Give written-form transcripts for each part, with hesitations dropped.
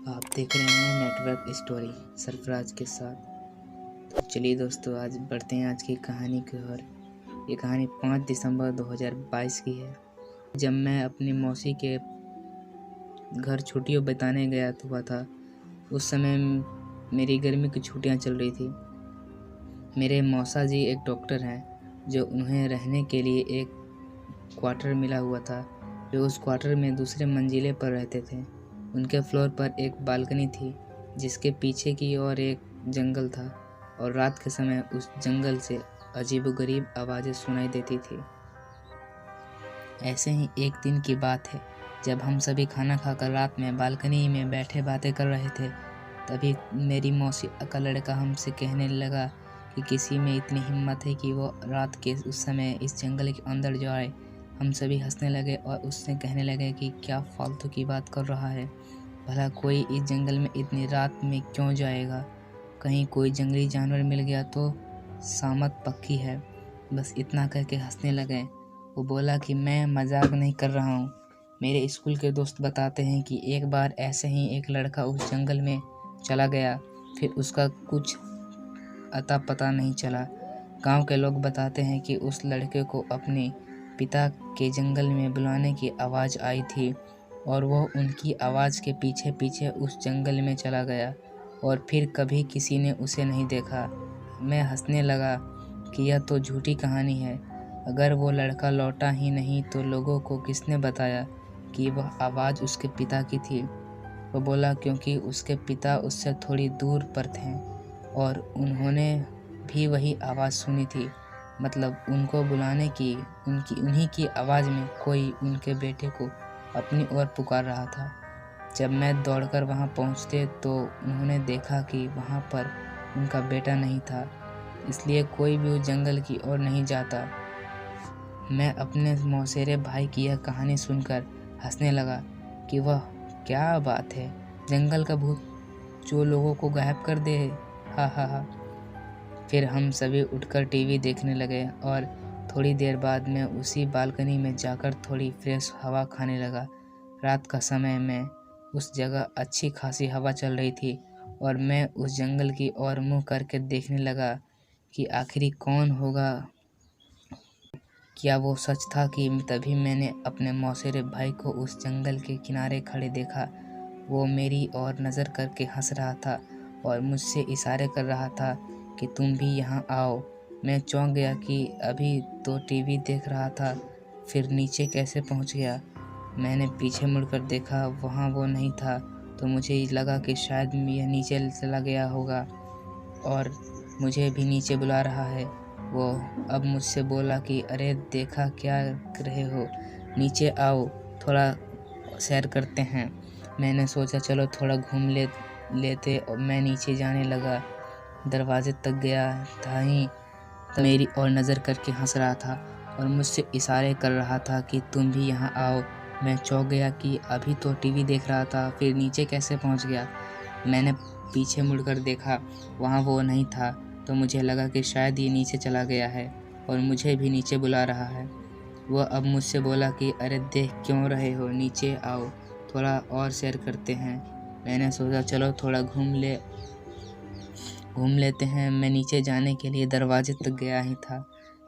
आप देख रहे हैं नेटवर्क स्टोरी सरफराज के साथ। तो चलिए दोस्तों, आज बढ़ते हैं आज की कहानी की ओर। ये कहानी 5 दिसंबर 2022 की है। जब मैं अपनी मौसी के घर छुट्टियों बिताने गया हुआ था, उस समय मेरी गर्मी की छुट्टियां चल रही थी। मेरे मौसा जी एक डॉक्टर हैं, जो उन्हें रहने के लिए एक क्वार्टर मिला हुआ था। वे उस क्वार्टर में दूसरे मंजिले पर रहते थे। उनके फ्लोर पर एक बालकनी थी, जिसके पीछे की ओर एक जंगल था, और रात के समय उस जंगल से अजीबोगरीब आवाज़ें सुनाई देती थी। ऐसे ही एक दिन की बात है, जब हम सभी खाना खाकर रात में बालकनी में बैठे बातें कर रहे थे, तभी मेरी मौसी का लड़का हमसे कहने लगा कि किसी में इतनी हिम्मत है कि वो रात के उस समय इस जंगल के अंदर जाए। हम सभी हंसने लगे और उससे कहने लगे कि क्या फालतू की बात कर रहा है, भला कोई इस जंगल में इतनी रात में क्यों जाएगा, कहीं कोई जंगली जानवर मिल गया तो सामत पक्की है। बस इतना करके हंसने लगे। वो बोला कि मैं मजाक नहीं कर रहा हूँ। मेरे स्कूल के दोस्त बताते हैं कि एक बार ऐसे ही एक लड़का उस जंगल में चला गया, फिर उसका कुछ अता पता नहीं चला। गांव के लोग बताते हैं कि उस लड़के को अपने पिता के जंगल में बुलाने की आवाज़ आई थी, और वह उनकी आवाज़ के पीछे पीछे उस जंगल में चला गया, और फिर कभी किसी ने उसे नहीं देखा। मैं हंसने लगा कि यह तो झूठी कहानी है। अगर वो लड़का लौटा ही नहीं तो लोगों को किसने बताया कि वह आवाज़ उसके पिता की थी। वो बोला क्योंकि उसके पिता उससे थोड़ी दूर पर थे और उन्होंने भी वही आवाज़ सुनी थी। मतलब उनको बुलाने की उन्हीं की आवाज़ में कोई उनके बेटे को अपनी ओर पुकार रहा था। जब मैं दौड़कर वहां पहुंचते तो उन्होंने देखा कि वहां पर उनका बेटा नहीं था, इसलिए कोई भी उस जंगल की ओर नहीं जाता। मैं अपने मौसेरे भाई की यह कहानी सुनकर हंसने लगा कि वह क्या बात है, जंगल का भूत जो लोगों को गायब कर दे। हा हा हा। फिर हम सभी उठकर टीवी देखने लगे, और थोड़ी देर बाद मैं उसी बालकनी में जाकर थोड़ी फ्रेश हवा खाने लगा। रात का समय में उस जगह अच्छी खासी हवा चल रही थी, और मैं उस जंगल की ओर मुँह करके देखने लगा कि आखिरी कौन होगा। क्या वो सच था कि तभी मैंने अपने मौसेरे भाई को उस जंगल के किनारे खड़े देखा। वो मेरी ओर नज़र करके हंस रहा था और मुझसे इशारे कर रहा था कि तुम भी यहाँ आओ। मैं चौंक गया कि अभी तो टीवी देख रहा था, फिर नीचे कैसे पहुँच गया। मैंने पीछे मुड़कर देखा, वहाँ वो नहीं था, तो मुझे लगा कि शायद यह नीचे चला गया होगा और मुझे भी नीचे बुला रहा है। वो अब मुझसे बोला कि अरे देखा क्या रहे हो, नीचे आओ, थोड़ा सैर करते हैं। मैंने सोचा चलो थोड़ा घूम लेते, और मैं नीचे जाने लगा। दरवाजे तक गया था ही तो मेरी ओर नज़र करके हंस रहा था और मुझसे इशारे कर रहा था कि तुम भी यहाँ आओ। मैं चौंक गया कि अभी तो टीवी देख रहा था, फिर नीचे कैसे पहुँच गया। मैंने पीछे मुड़कर देखा, वहाँ वो नहीं था, तो मुझे लगा कि शायद ये नीचे चला गया है और मुझे भी नीचे बुला रहा है। वह अब मुझसे बोला कि अरे देख क्यों रहे हो, नीचे आओ, थोड़ा और सैर करते हैं। मैंने सोचा चलो थोड़ा घूम लेते हैं। मैं नीचे जाने के लिए दरवाजे तक गया ही था,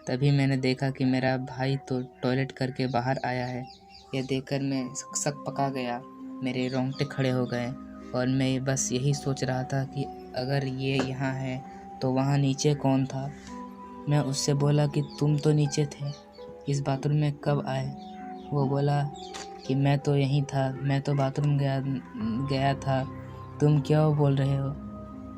तभी मैंने देखा कि मेरा भाई तो टॉयलेट करके बाहर आया है। यह देखकर मैं सक पका गया, मेरे रोंगटे खड़े हो गए, और मैं बस यही सोच रहा था कि अगर ये यहाँ है तो वहाँ नीचे कौन था। मैं उससे बोला कि तुम तो नीचे थे, इस बाथरूम में कब आए। वो बोला कि मैं तो यहीं था, मैं तो बाथरूम गया था, तुम क्या बोल रहे हो।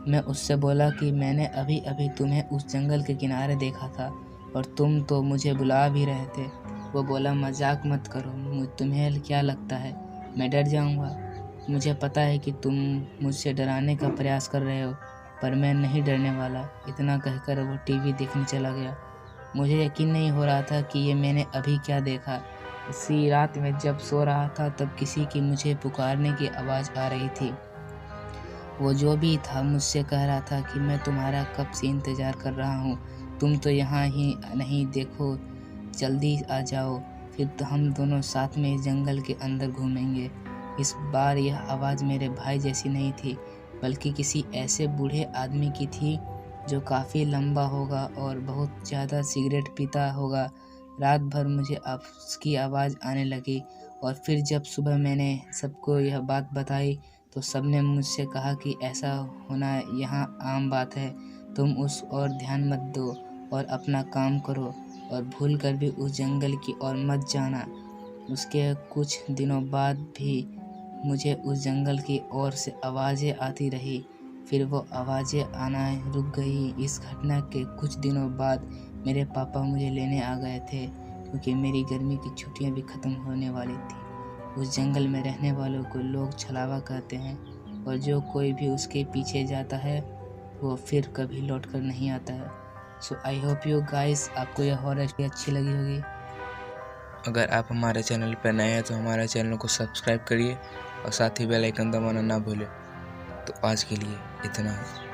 मैं उससे बोला कि मैंने अभी अभी तुम्हें उस जंगल के किनारे देखा था और तुम तो मुझे बुला भी रहे थे। वो बोला मजाक मत करो, तुम्हें क्या लगता है मैं डर जाऊंगा। मुझे पता है कि तुम मुझसे डराने का प्रयास कर रहे हो, पर मैं नहीं डरने वाला। इतना कहकर वो टीवी देखने चला गया। मुझे यकीन नहीं हो रहा था कि ये मैंने अभी क्या देखा। इसी रात में जब सो रहा था तब किसी की मुझे पुकारने की आवाज़ आ रही थी। वो जो भी था मुझसे कह रहा था कि मैं तुम्हारा कब से इंतज़ार कर रहा हूँ, तुम तो यहाँ ही नहीं, देखो जल्दी आ जाओ, फिर तो हम दोनों साथ में इस जंगल के अंदर घूमेंगे। इस बार यह आवाज़ मेरे भाई जैसी नहीं थी, बल्कि किसी ऐसे बूढ़े आदमी की थी जो काफ़ी लंबा होगा और बहुत ज़्यादा सिगरेट पीता होगा। रात भर मुझे उसकी आवाज़ आने लगी और फिर जब सुबह मैंने सबको यह बात बताई तो सबने मुझसे कहा कि ऐसा होना यहाँ आम बात है, तुम उस ओर ध्यान मत दो और अपना काम करो और भूल कर भी उस जंगल की ओर मत जाना। उसके कुछ दिनों बाद भी मुझे उस जंगल की ओर से आवाज़ें आती रही, फिर वो आवाज़ें आना रुक गई। इस घटना के कुछ दिनों बाद मेरे पापा मुझे लेने आ गए थे, क्योंकि मेरी गर्मी की छुट्टियां भी ख़त्म होने वाली थी। उस जंगल में रहने वालों को लोग छलावा कहते हैं और जो कोई भी उसके पीछे जाता है वो फिर कभी लौट कर नहीं आता है। सो आई होप यू गाइस आपको यह हॉरर स्टोरी अच्छी लगी होगी। अगर आप हमारे चैनल पर नए हैं तो हमारे चैनल को सब्सक्राइब करिए और साथ ही बेल आइकन दबाना ना भूलें। तो आज के लिए इतना ही।